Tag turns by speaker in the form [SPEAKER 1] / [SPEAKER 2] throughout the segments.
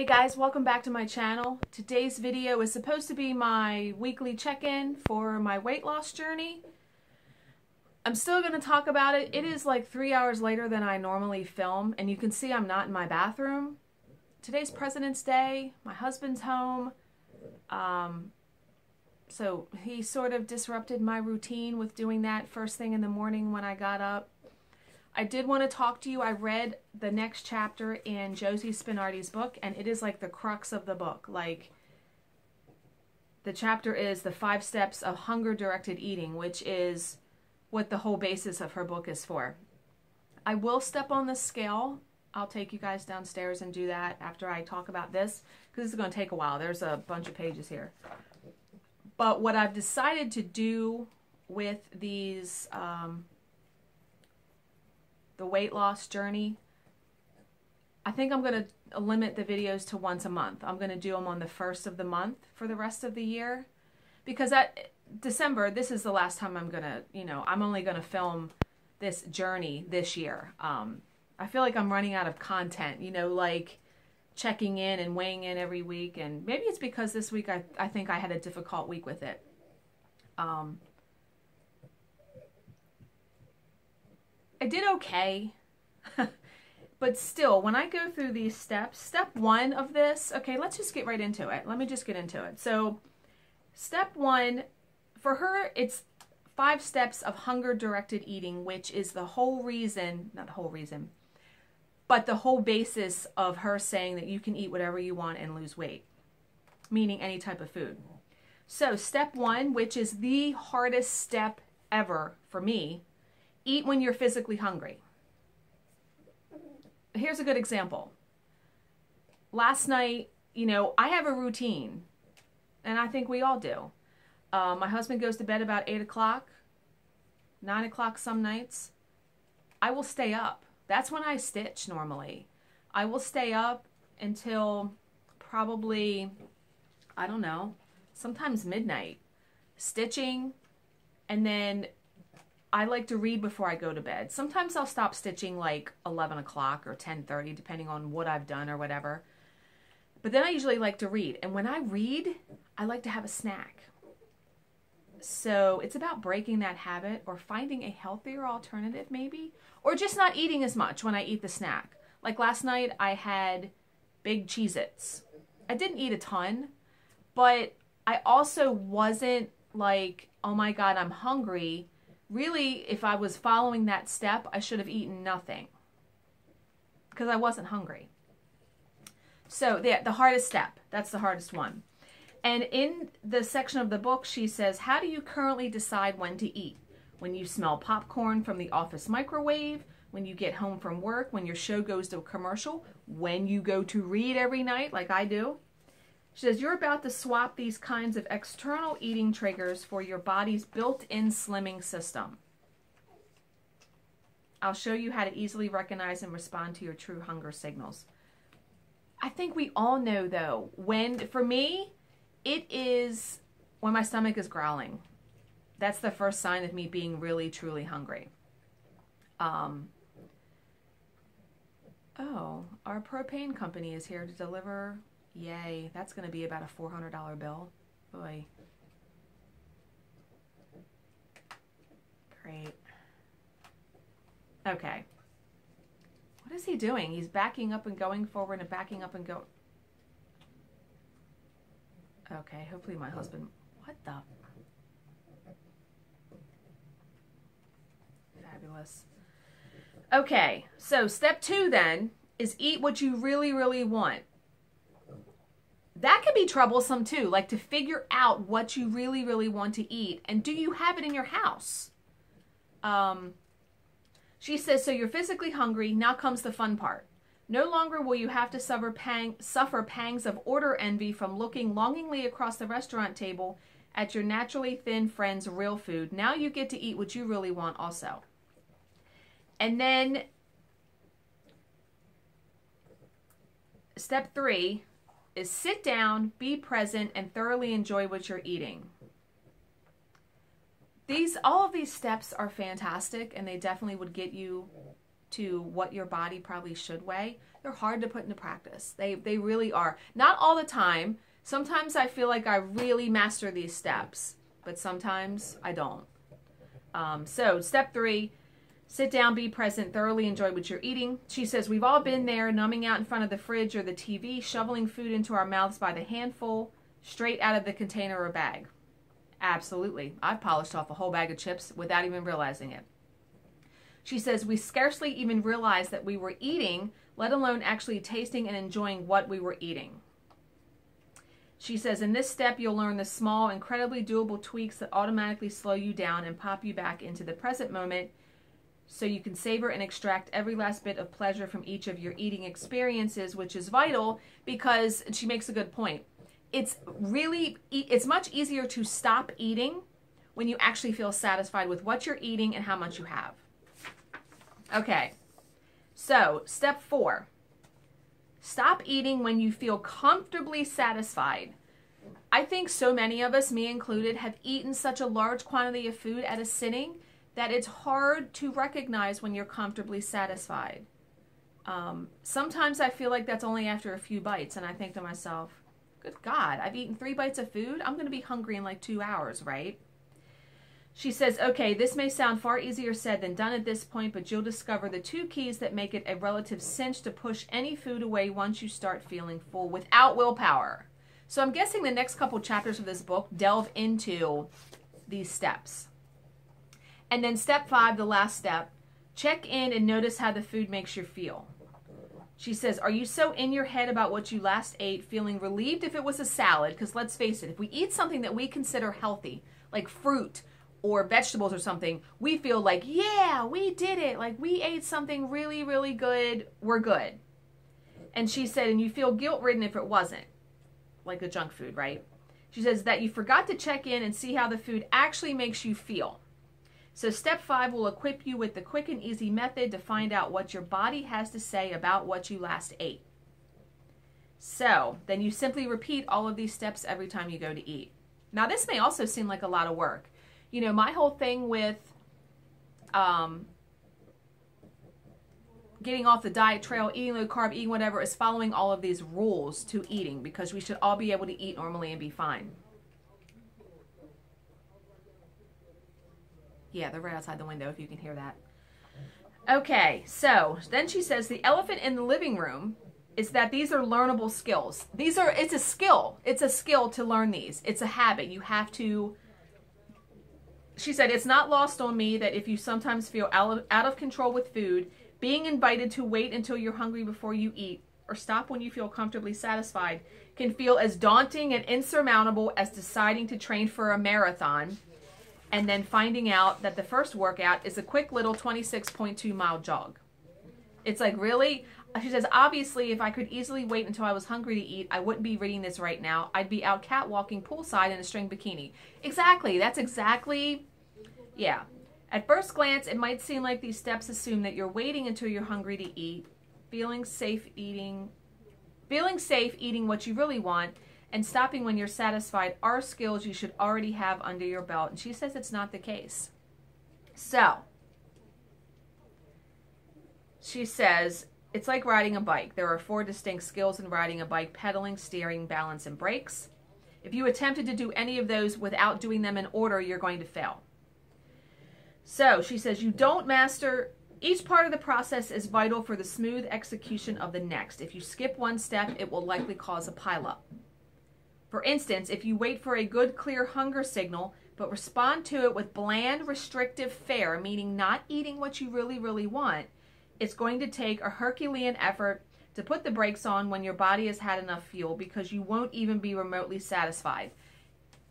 [SPEAKER 1] Hey guys, welcome back to my channel. Today's video is supposed to be my weekly check-in for my weight loss journey. I'm still going to talk about it. It is like 3 hours later than I normally film, and you can see I'm not in my bathroom. Today's President's Day. My husband's home. So he sort of disrupted my routine with doing that first thing in the morning when I got up. I did want to talk to you. I read the next chapter in Josie Spinardi's book, and it is like the crux of the book. Like, the chapter is the 5 steps of hunger-directed eating, which is what the whole basis of her book is for. I will step on the scale. I'll take you guys downstairs and do that after I talk about this, because this is going to take a while. There's a bunch of pages here. But what I've decided to do with these... the weight loss journey, I think I'm going to limit the videos to once a month. I'm going to do them on the first of the month for the rest of the year, because at December, this is the last time I'm going to, I'm only going to film this journey this year. I feel like I'm running out of content, like checking in and weighing in every week, and maybe it's because this week I think I had a difficult week with it. I did okay, but still, when I go through these steps, step 1 of this, okay, let's just get right into it. Let me just get into it. So, step 1, for her, it's 5 steps of hunger-directed eating, which is the whole reason, not the whole reason, but the whole basis of her saying that you can eat whatever you want and lose weight, meaning any type of food. So, step 1, which is the hardest step ever for me, eat when you're physically hungry. Here's a good example. Last night, I have a routine, and I think we all do. My husband goes to bed about 8 o'clock, 9 o'clock some nights. I will stay up. That's when I stitch normally. I will stay up until probably, I don't know, sometimes midnight, stitching, and then I like to read before I go to bed. Sometimes I'll stop stitching like 11 o'clock or 10:30, depending on what I've done or whatever. But then I usually like to read. And when I read, I like to have a snack. So it's about breaking that habit or finding a healthier alternative maybe. Or just not eating as much when I eat the snack. Like last night I had big Cheez-Its. I didn't eat a ton, but I also wasn't like, oh my God, I'm hungry. Really, if I was following that step, I should have eaten nothing because I wasn't hungry. So the hardest step, that's the hardest one. And in the section of the book, she says, how do you currently decide when to eat? When you smell popcorn from the office microwave, when you get home from work, when your show goes to a commercial, when you go to read every night like I do. She says, you're about to swap these kinds of external eating triggers for your body's built-in slimming system. I'll show you how to easily recognize and respond to your true hunger signals. I think we all know, though, for me, it is when my stomach is growling. That's the first sign of me being really, truly hungry. Oh, our propane company is here to deliver. Yay, that's going to be about a $400 bill. Boy. Great. Okay. What is he doing? He's backing up and going forward and backing up and go. Okay, hopefully my husband... What the... Fabulous. Okay, so step 2 then is eat what you really, really want. That can be troublesome too, like to figure out what you really, really want to eat. And do you have it in your house? She says, so you're physically hungry. Now comes the fun part. No longer will you have to suffer pangs of order envy from looking longingly across the restaurant table at your naturally thin friend's real food. Now you get to eat what you really want also. And then step 3 is sit down, be present, and thoroughly enjoy what you're eating. All of these steps are fantastic, and they definitely would get you to what your body probably should weigh, they're hard to put into practice. They really are. Not all the time. Sometimes I feel like I really master these steps, but sometimes I don't. So step 3, sit down, be present, thoroughly enjoy what you're eating. She says, we've all been there, numbing out in front of the fridge or the TV, shoveling food into our mouths by the handful, straight out of the container or bag. Absolutely. I've polished off a whole bag of chips without even realizing it. She says, we scarcely even realized that we were eating, let alone actually tasting and enjoying what we were eating. She says, in this step, you'll learn the small, incredibly doable tweaks that automatically slow you down and pop you back into the present moment so you can savor and extract every last bit of pleasure from each of your eating experiences, which is vital because she makes a good point. It's much easier to stop eating when you actually feel satisfied with what you're eating and how much you have. Okay, so step 4. Stop eating when you feel comfortably satisfied. I think so many of us, me included, have eaten such a large quantity of food at a sitting that it's hard to recognize when you're comfortably satisfied. Sometimes I feel like that's only after a few bites, and I think to myself, good God, I've eaten 3 bites of food? I'm going to be hungry in like 2 hours, right? She says, okay, this may sound far easier said than done at this point, but you'll discover the 2 keys that make it a relative cinch to push any food away once you start feeling full without willpower. So I'm guessing the next couple chapters of this book delve into these steps. And then step 5, the last step, check in and notice how the food makes you feel. She says, are you so in your head about what you last ate, feeling relieved if it was a salad? Because let's face it, if we eat something that we consider healthy, like fruit, or vegetables or something, we feel like, yeah, we did it. Like we ate something really, really good. We're good. And she said, and you feel guilt-ridden if it wasn't, like a junk food, right? She says that you forgot to check in and see how the food actually makes you feel. So step 5 will equip you with the quick and easy method to find out what your body has to say about what you last ate. So then you simply repeat all of these steps every time you go to eat. Now this may also seem like a lot of work. You know, my whole thing with getting off the diet trail, eating low carb, eating whatever, is following all of these rules to eating because we should all be able to eat normally and be fine. Yeah, they're right outside the window if you can hear that. Okay, so then she says the elephant in the living room is that these are learnable skills. It's a skill. It's a skill to learn these. It's a habit. You have to... She said, it's not lost on me that if you sometimes feel out of control with food, being invited to wait until you're hungry before you eat or stop when you feel comfortably satisfied can feel as daunting and insurmountable as deciding to train for a marathon and then finding out that the first workout is a quick little 26.2 mile jog. It's like, really? She says, obviously, if I could easily wait until I was hungry to eat, I wouldn't be reading this right now. I'd be out catwalking poolside in a string bikini. Exactly. That's exactly, yeah. At first glance, it might seem like these steps assume that you're waiting until you're hungry to eat, feeling safe eating what you really want, and stopping when you're satisfied are skills you should already have under your belt. And she says it's not the case. So, she says, it's like riding a bike. There are 4 distinct skills in riding a bike: pedaling, steering, balance, and brakes. If you attempted to do any of those without doing them in order, you're going to fail. So she says you don't master... Each part of the process is vital for the smooth execution of the next. If you skip one step, it will likely cause a pileup. For instance, if you wait for a good, clear hunger signal, but respond to it with bland, restrictive fare, meaning not eating what you really, really want, it's going to take a Herculean effort to put the brakes on when your body has had enough fuel because you won't even be remotely satisfied.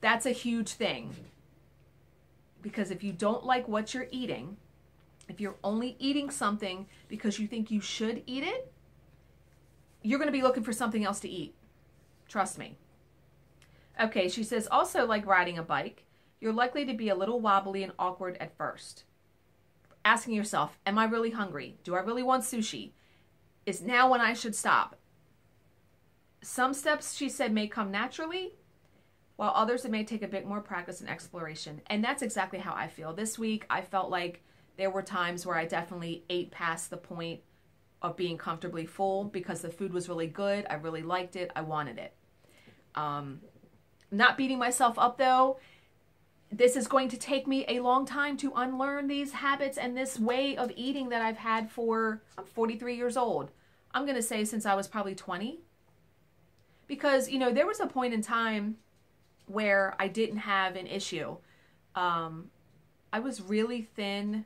[SPEAKER 1] That's a huge thing. Because if you don't like what you're eating, if you're only eating something because you think you should eat it, you're going to be looking for something else to eat. Trust me. Okay, she says, also like riding a bike, you're likely to be a little wobbly and awkward at first. Asking yourself, am I really hungry? Do I really want sushi? Is now when I should stop? Some steps, she said, may come naturally, while others it may take a bit more practice and exploration. And that's exactly how I feel. This week, I felt like There were times where I definitely ate past the point of being comfortably full because the food was really good. I really liked it. I wanted it. Not beating myself up though. This is going to take me a long time to unlearn these habits and this way of eating that I've had for, I'm 43 years old. I'm going to say since I was probably 20. Because, you know, there was a point in time where I didn't have an issue. I was really thin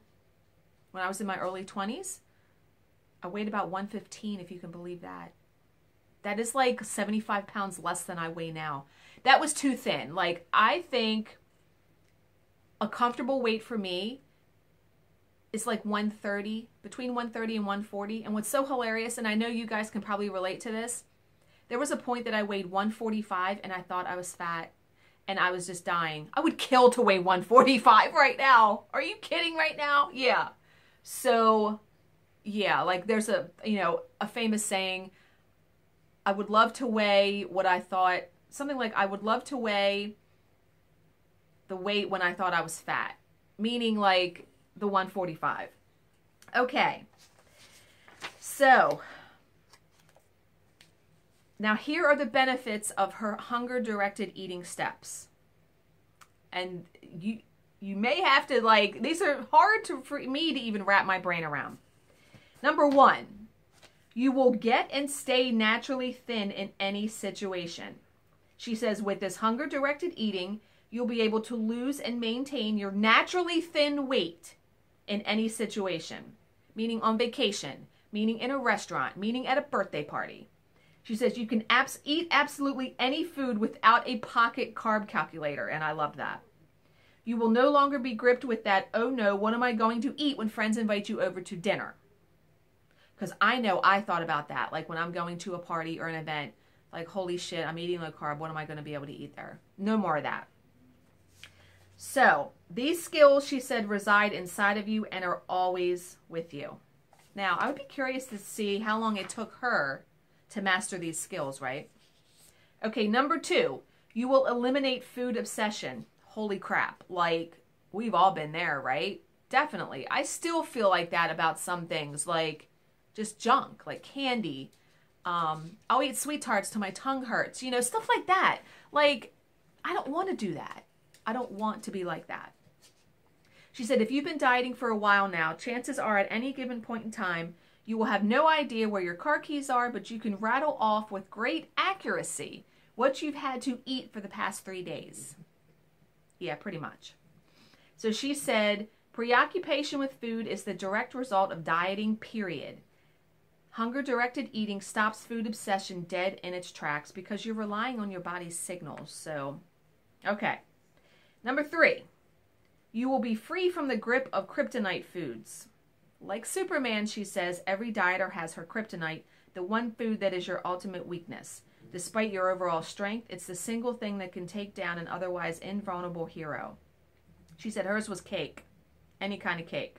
[SPEAKER 1] when I was in my early 20s. I weighed about 115, if you can believe that. That is like 75 pounds less than I weigh now. That was too thin. Like, I think a comfortable weight for me is like 130, between 130 and 140. And what's so hilarious, and I know you guys can probably relate to this, there was a point that I weighed 145 and I thought I was fat and I was just dying. I would kill to weigh 145 right now. Are you kidding right now? Yeah. So, yeah, like there's a, you know, a famous saying, I would love to weigh what I thought, something like I would love to weigh the weight when I thought I was fat, meaning like the 145. Okay. So, now here are the benefits of her hunger-directed eating steps. And you may have to, like, these are hard for me to even wrap my brain around. Number 1, you will get and stay naturally thin in any situation. She says with this hunger-directed eating, you'll be able to lose and maintain your naturally thin weight in any situation. Meaning on vacation, meaning in a restaurant, meaning at a birthday party. She says you can eat absolutely any food without a pocket carb calculator, and I love that. You will no longer be gripped with that, oh no, what am I going to eat when friends invite you over to dinner? Because I know I thought about that, like when I'm going to a party or an event, like holy shit, I'm eating low carb, what am I going to be able to eat there? No more of that. So, these skills, she said, reside inside of you and are always with you. Now, I would be curious to see how long it took her to master these skills, right? Okay, number 2, you will eliminate food obsession. Holy crap. Like, we've all been there, right? Definitely. I still feel like that about some things, like just junk, like candy. I'll eat sweet tarts till my tongue hurts, you know, stuff like that. Like, I don't want to do that. I don't want to be like that. She said, if you've been dieting for a while now, chances are at any given point in time, you will have no idea where your car keys are, but you can rattle off with great accuracy what you've had to eat for the past 3 days. Yeah, pretty much. So she said, preoccupation with food is the direct result of dieting, period. Hunger-directed eating stops food obsession dead in its tracks because you're relying on your body's signals. So, okay. Number 3, you will be free from the grip of kryptonite foods. Like Superman, she says, every dieter has her kryptonite, the one food that is your ultimate weakness. Despite your overall strength, it's the single thing that can take down an otherwise invulnerable hero. She said hers was cake, any kind of cake.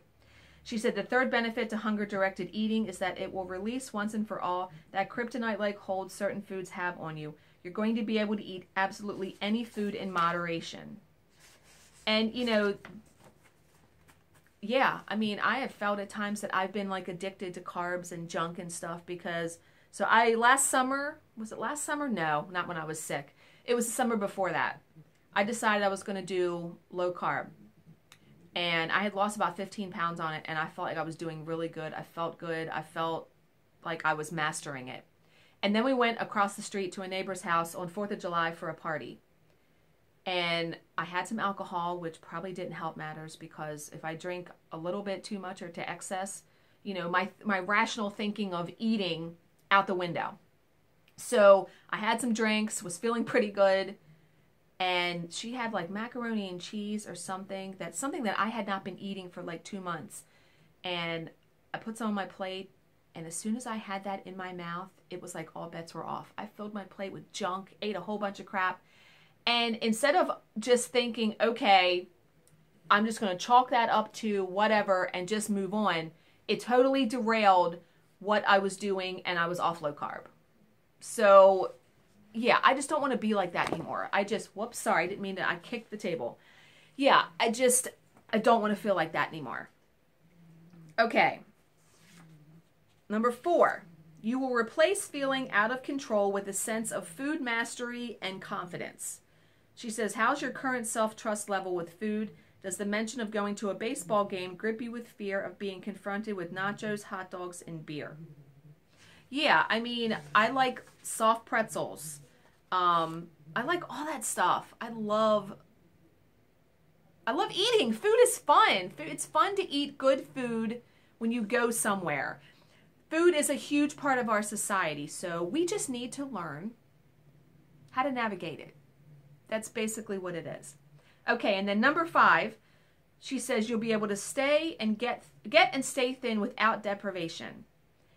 [SPEAKER 1] She said the third benefit to hunger-directed eating is that it will release once and for all that kryptonite-like hold certain foods have on you. You're going to be able to eat absolutely any food in moderation. And, you know, yeah, I mean, I have felt at times that I've been like addicted to carbs and junk and stuff because, so last summer, was it last summer? No, not when I was sick. It was the summer before that. I decided I was going to do low carb. And I had lost about 15 pounds on it, and I felt like I was doing really good. I felt good. I felt like I was mastering it. And then we went across the street to a neighbor's house on 4th of July for a party. And I had some alcohol, which probably didn't help matters because if I drink a little bit too much or to excess, you know, my rational thinking of eating out the window. So I had some drinks, was feeling pretty good. And she had like macaroni and cheese or something that I had not been eating for like 2 months. And I put some on my plate. And as soon as I had that in my mouth, it was like all bets were off. I filled my plate with junk, ate a whole bunch of crap. And instead of just thinking, okay, I'm just going to chalk that up to whatever and just move on, it totally derailed what I was doing and I was off low carb. So, yeah, I just don't want to be like that anymore. Whoops, sorry, I didn't mean to, I kicked the table. Yeah, I don't want to feel like that anymore. Okay. Number 4. You will replace feeling out of control with a sense of food mastery and confidence. She says, how's your current self-trust level with food? Does the mention of going to a baseball game grip you with fear of being confronted with nachos, hot dogs, and beer? Yeah, I mean, I like soft pretzels. I like all that stuff. I love eating. Food is fun. It's fun to eat good food when you go somewhere. Food is a huge part of our society, so we just need to learn how to navigate it. That's basically what it is. Okay, and then number 5, she says you'll be able to stay and get and stay thin without deprivation.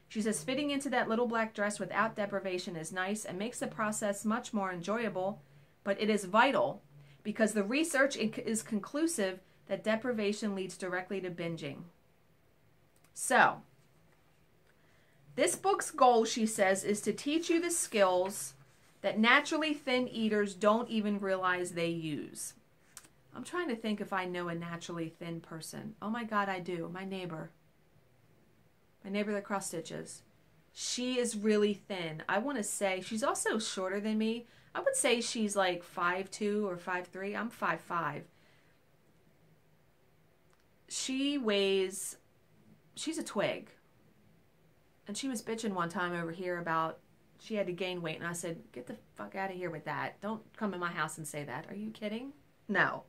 [SPEAKER 1] She says fitting into that little black dress without deprivation is nice and makes the process much more enjoyable, but it is vital because the research is conclusive that deprivation leads directly to binging. So, this book's goal, she says, is to teach you the skills that naturally thin eaters don't even realize they use. I'm trying to think if I know a naturally thin person. Oh my God, I do. My neighbor that cross stitches. She is really thin. I want to say she's also shorter than me. I would say she's like 5'2" or 5'3". I'm 5'5". She's a twig. And she was bitching one time over here about she had to gain weight. And I said, get the fuck out of here with that. Don't come in my house and say that. Are you kidding? No.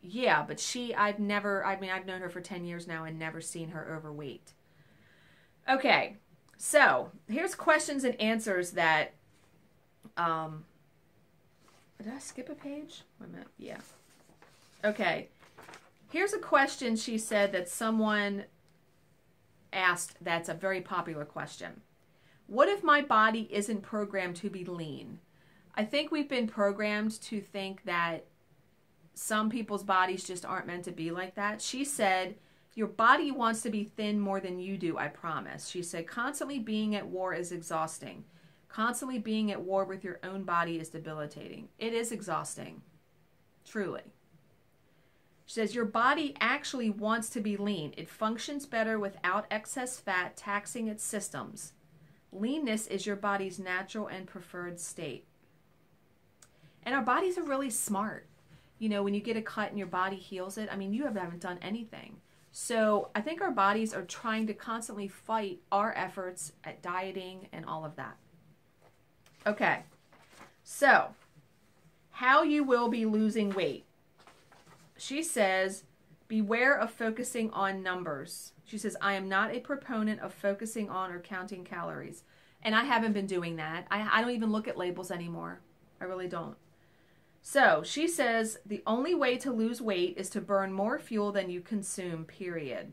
[SPEAKER 1] Yeah, but I've known her for 10 years now and never seen her overweight. Okay, so here's questions and answers that, did I skip a page? Wait a minute, yeah. Okay, here's a question she said that someone asked that's a very popular question. What if my body isn't programmed to be lean? I think we've been programmed to think that some people's bodies just aren't meant to be like that. She said, your body wants to be thin more than you do, I promise. She said, constantly being at war is exhausting. Constantly being at war with your own body is debilitating. It is exhausting. Truly. She says, your body actually wants to be lean. It functions better without excess fat taxing its systems. Leanness is your body's natural and preferred state. And our bodies are really smart. You know, when you get a cut and your body heals it, I mean, you haven't done anything. So I think our bodies are trying to constantly fight our efforts at dieting and all of that. Okay, so how you will be losing weight. She says, beware of focusing on numbers. She says, I am not a proponent of focusing on or counting calories. And I haven't been doing that. I don't even look at labels anymore. I really don't. So she says the only way to lose weight is to burn more fuel than you consume, period.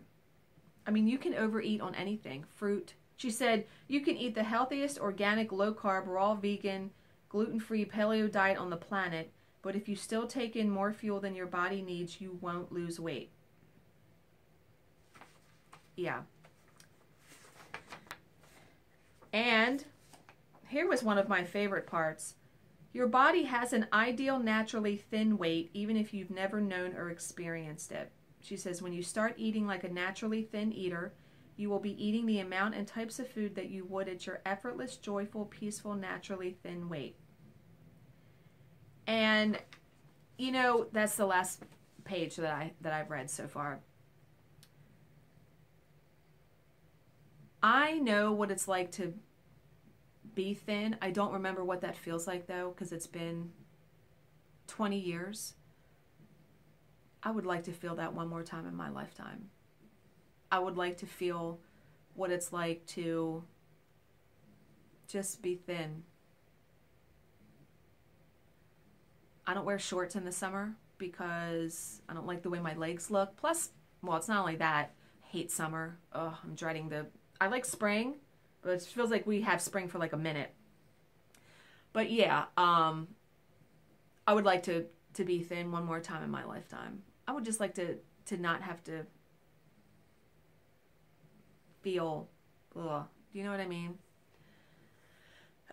[SPEAKER 1] I mean, you can overeat on anything. Fruit. She said you can eat the healthiest, organic, low-carb, raw, vegan, gluten-free paleo diet on the planet, but if you still take in more fuel than your body needs, you won't lose weight. Yeah. And here was one of my favorite parts. Your body has an ideal naturally thin weight even if you've never known or experienced it. She says when you start eating like a naturally thin eater, you will be eating the amount and types of food that you would at your effortless, joyful, peaceful, naturally thin weight. And, you know, that's the last page that I've read so far. I know what it's like to be thin. I don't remember what that feels like though, because it's been 20 years. I would like to feel that one more time in my lifetime. I would like to feel what it's like to just be thin. I don't wear shorts in the summer because I don't like the way my legs look. Plus, well, it's not only that. I hate summer. Oh, I'm dreading I like spring, but it feels like we have spring for like a minute. But yeah, I would like to be thin one more time in my lifetime. I would just like to not have to feel, ugh. Do you know what I mean?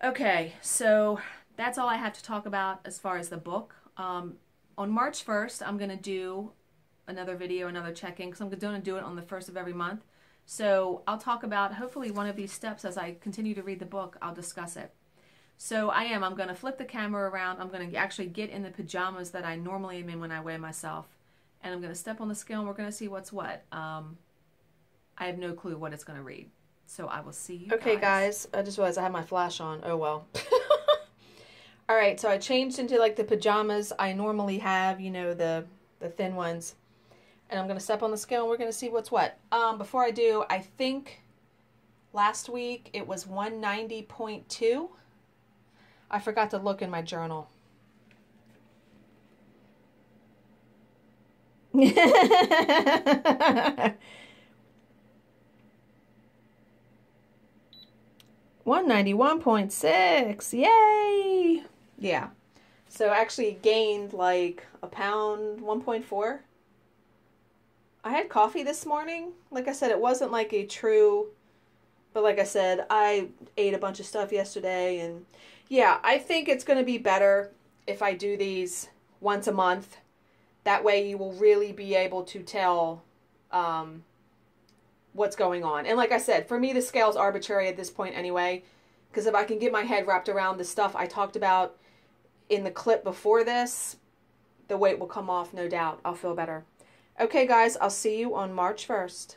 [SPEAKER 1] Okay, so that's all I have to talk about as far as the book. On March 1st, I'm going to do another video, another check-in, because I'm going to do it on the 1st of every month. So I'll talk about hopefully one of these steps as I continue to read the book. I'll discuss it. So I'm going to flip the camera around. I'm going to actually get in the pajamas that I normally am in when I weigh myself. And I'm going to step on the scale and we're going to see what's what. I have no clue what it's going to read. So I will see you
[SPEAKER 2] Okay, guys. I just realized I have my flash on. Oh, well. All right, so I changed into like the pajamas I normally have, you know, the thin ones. And I'm going to step on the scale and we're going to see what's what. Before I do, I think last week it was 190.2. I forgot to look in my journal. $191.6. Yay! Yeah. So actually gained like a pound, 1.4. I had coffee this morning. Like I said, it wasn't like a true, but like I said, I ate a bunch of stuff yesterday. And yeah, I think it's going to be better if I do these once a month. That way you will really be able to tell what's going on. And like I said, for me, the scale's arbitrary at this point anyway. Because if I can get my head wrapped around the stuff I talked about in the clip before this, the weight will come off, no doubt. I'll feel better. Okay, guys, I'll see you on March 1st.